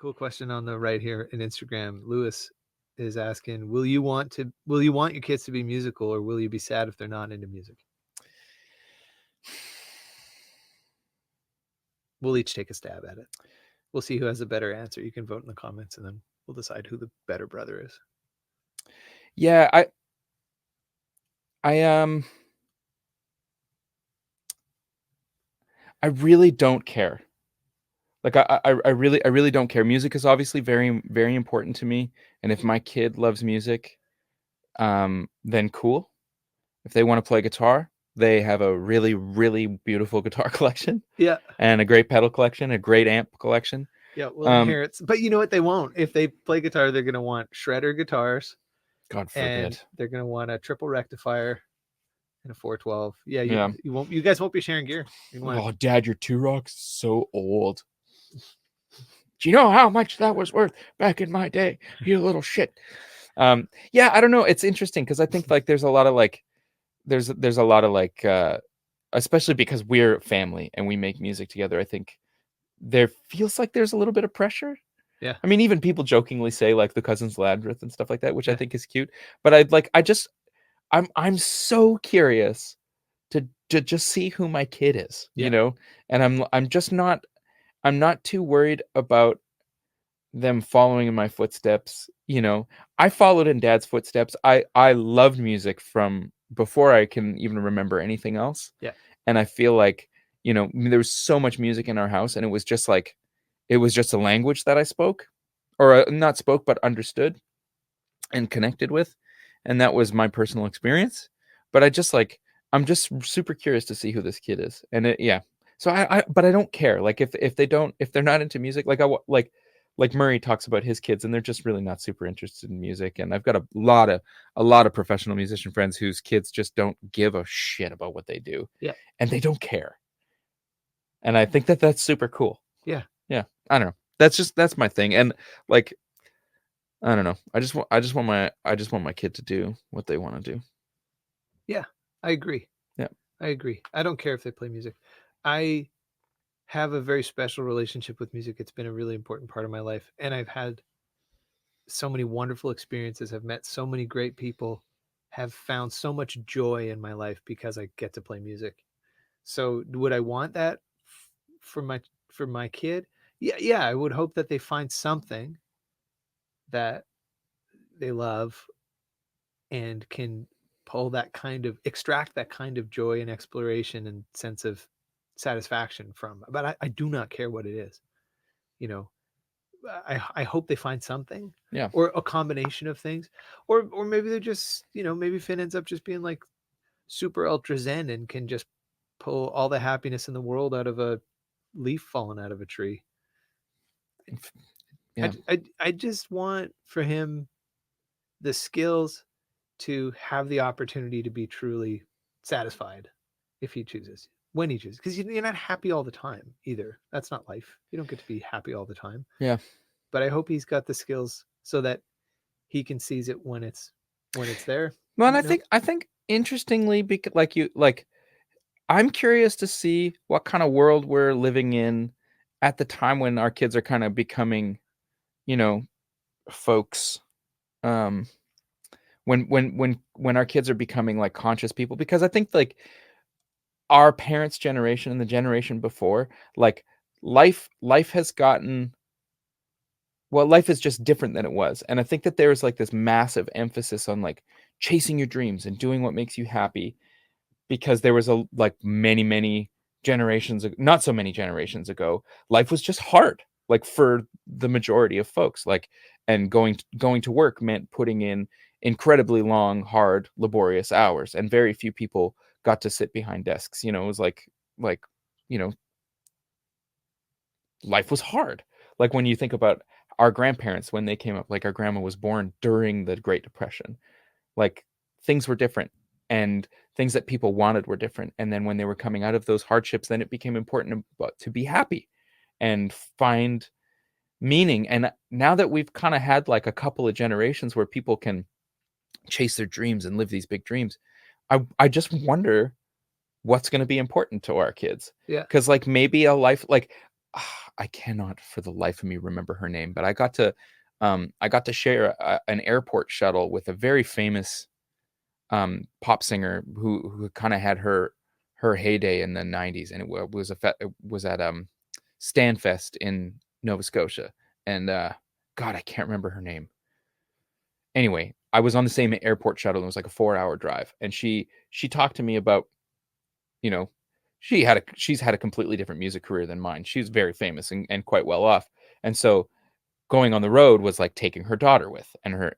Cool question on the right here in Instagram. Lewis is asking, will you want your kids to be musical, or will you be sad if they're not into music? We'll each take a stab at it. We'll see who has a better answer. You can vote in the comments, and then we'll decide who the better brother is. Yeah, I really don't care. Like I really don't care. Music is obviously very, very important to me. And if my kid loves music, then cool. If they want to play guitar, they have a really, really beautiful guitar collection. Yeah. And a great pedal collection, a great amp collection. Yeah, we'll inherit. But you know what? They won't. If they play guitar, they're going to want shredder guitars. God forbid. And they're going to want a triple rectifier and a 412. Yeah, Yeah. You guys won't be sharing gear. Oh, Dad, your Two-Rock's so old. Do you know how much that was worth back in my day? You little shit. Yeah, I don't know. It's interesting because I think like there's a lot of like, especially because we're family and we make music together. I think there feels like there's a little bit of pressure. Yeah. I mean, even people jokingly say like the cousins Landreth and stuff like that, which I think is cute. But I'm so curious to just see who my kid is, you know? And I'm not too worried about them following in my footsteps. You know, I followed in Dad's footsteps. I loved music from before I can even remember anything else. Yeah. And I feel like, you know, there was so much music in our house, and it was just a language that I spoke, or not spoke, but understood and connected with. And that was my personal experience. But I'm just super curious to see who this kid is. And yeah. So but I don't care. Like if they're not into music, like Murray talks about his kids, and they're just really not super interested in music. And I've got a lot of professional musician friends whose kids just don't give a shit about what they do. Yeah. And they don't care. And I think that that's super cool. Yeah. Yeah. I don't know. That's my thing. And like, I don't know. I just want my kid to do what they want to do. Yeah, I agree. Yeah. I agree. I don't care if they play music. I have a very special relationship with music. It's been a really important part of my life, and I've had so many wonderful experiences. I've met so many great people, have found so much joy in my life because I get to play music. So would I want that for my kid? Yeah, I would hope that they find something that they love and can extract that kind of joy and exploration and sense of satisfaction from. But I do not care what it is. You know, I hope they find something. Yeah. Or a combination of things. Or maybe they're just, maybe Finn ends up just being like super ultra zen and can just pull all the happiness in the world out of a leaf falling out of a tree. Yeah. I just want for him the skills to have the opportunity to be truly satisfied if he chooses, when he chooses, because you're not happy all the time either. That's not life. You don't get to be happy all the time. Yeah. But I hope he's got the skills so that he can seize it when it's there. Well, and I think interestingly, because I'm curious to see what kind of world we're living in at the time when our kids are kind of becoming, folks. When our kids are becoming like conscious people, because I think like our parents' generation and the generation before, like life has gotten, well, life is just different than it was. And I think that there is like this massive emphasis on like chasing your dreams and doing what makes you happy, because there was many generations, not so many generations ago, life was just hard, like for the majority of folks, like, and going to work meant putting in incredibly long, hard, laborious hours, and very few people got to sit behind desks. It was like life was hard. Like when you think about our grandparents, when they came up, like our grandma was born during the Great Depression, like things were different, and things that people wanted were different. And then when they were coming out of those hardships, then it became important to be happy and find meaning. And now that we've kind of had like a couple of generations where people can chase their dreams and live these big dreams, I just wonder what's going to be important to our kids. Yeah. Because like maybe a life, like I cannot for the life of me remember her name, but I got to share an airport shuttle with a very famous pop singer who kind of had her heyday in the 90s, and it was at Stanfest in Nova Scotia, and God, I can't remember her name. Anyway, I was on the same airport shuttle, and it was like a 4-hour drive, and she talked to me about, you know, she's had a completely different music career than mine. She's very famous and quite well off, and so going on the road was like taking her daughter with, and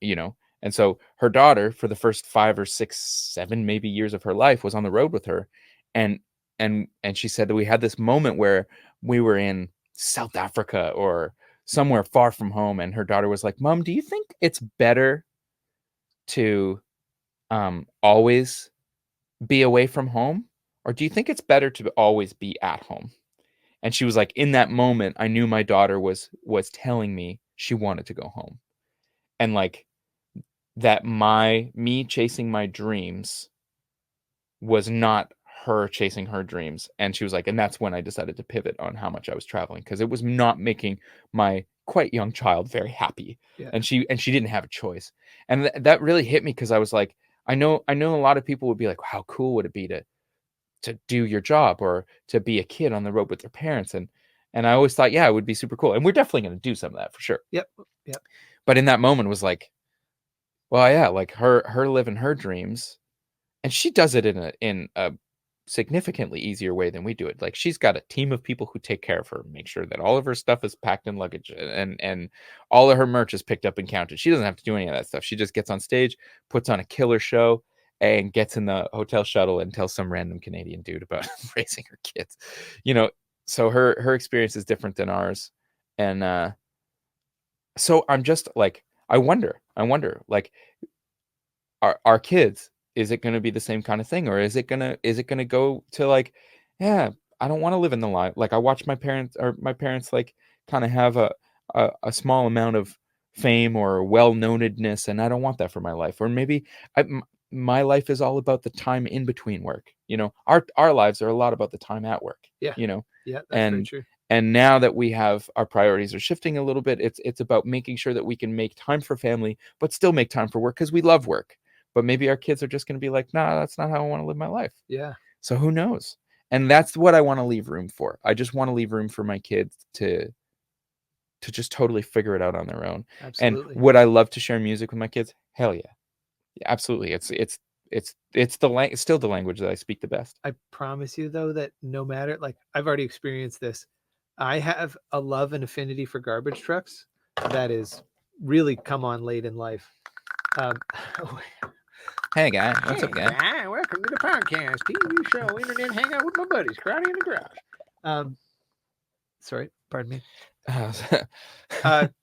and so her daughter for the first 5 or 6, 7 maybe years of her life was on the road with her, and and she said that we had this moment where we were in South Africa or somewhere far from home, and her daughter was like, "Mom, do you think it's better to always be away from home, or do you think it's better to always be at home?" And she was like, in that moment, I knew my daughter was telling me she wanted to go home. And like that me chasing my dreams was not her chasing her dreams. And she was like, and that's when I decided to pivot on how much I was traveling, because it was not making my quite young child very happy. Yeah. And she didn't have a choice. And that really hit me, because I was like, I know a lot of people would be like, how cool would it be to do your job or to be a kid on the road with their parents, and I always thought, yeah, it would be super cool, and we're definitely going to do some of that for sure. Yep. Yep. But in that moment was like, well, yeah, like her living her dreams, and she does it in a significantly easier way than we do it. Like, she's got a team of people who take care of her, make sure that all of her stuff is packed in luggage, and all of her merch is picked up and counted. She doesn't have to do any of that stuff. She just gets on stage, puts on a killer show, and gets in the hotel shuttle and tells some random Canadian dude about raising her kids. So her experience is different than ours. And so I'm just like, I wonder, like, our kids, is it going to be the same kind of thing, or is it going to go to like, yeah, I don't want to live in the life. Like, I watch my parents like kind of have a small amount of fame or well-knownedness, and I don't want that for my life. Or maybe my life is all about the time in between work. Our lives are a lot about the time at work. Yeah. You know, Yeah, that's very and true. and now that we have, our priorities are shifting a little bit. It's about making sure that we can make time for family, but still make time for work, because we love work. But maybe our kids are just going to be like, nah, that's not how I want to live my life. Yeah. So who knows? And that's what I want to leave room for. I just want to leave room for my kids to just totally figure it out on their own. And Absolutely. would I love to share music with my kids? Hell yeah. Absolutely. It's still the language that I speak the best. I promise you, though, that no matter, like, I've already experienced this. I have a love and affinity for garbage trucks that is really come on late in life. Hey guy, what's up, guy? Welcome to the podcast, TV show, internet hangout with my buddies, Crowdy in the garage. Sorry, pardon me.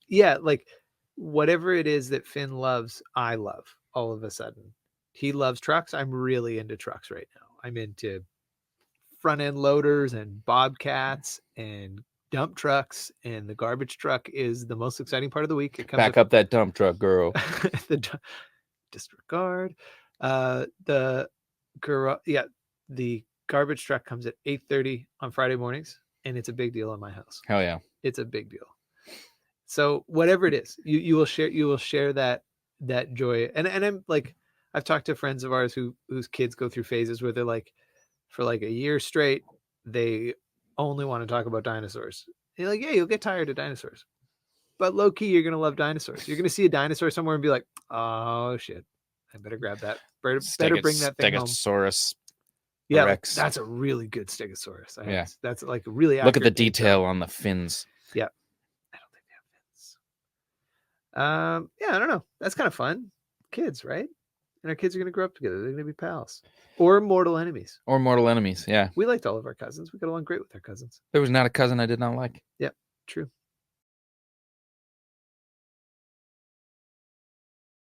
Yeah, like, whatever it is that Finn loves, I love all of a sudden. He loves trucks. I'm really into trucks right now. I'm into front end loaders and bobcats and dump trucks, and the garbage truck is the most exciting part of the week. It comes Back up that dump truck, girl. the disregard. The garbage truck comes at 8:30 on Friday mornings, and it's a big deal in my house. Hell yeah. It's a big deal. So whatever it is, you will share that joy. And I'm like, I've talked to friends of ours whose kids go through phases where they're like, for like a year straight, they only want to talk about dinosaurs. And you're like, yeah, you'll get tired of dinosaurs, but low key, you're gonna love dinosaurs. You're gonna see a dinosaur somewhere and be like, oh shit, I better grab that. Better bring that thing home. Stegosaurus. Yeah, like, Rex. that's a really good Stegosaurus. Yeah. That's like really look at the accurate detail on the fins. Yeah. I don't think they have fins. Yeah, I don't know. That's kind of fun. Kids, right? And our kids are gonna grow up together. They're gonna be pals. Or mortal enemies. Or mortal enemies, yeah. We liked all of our cousins. We got along great with our cousins. There was not a cousin I did not like. Yep, true.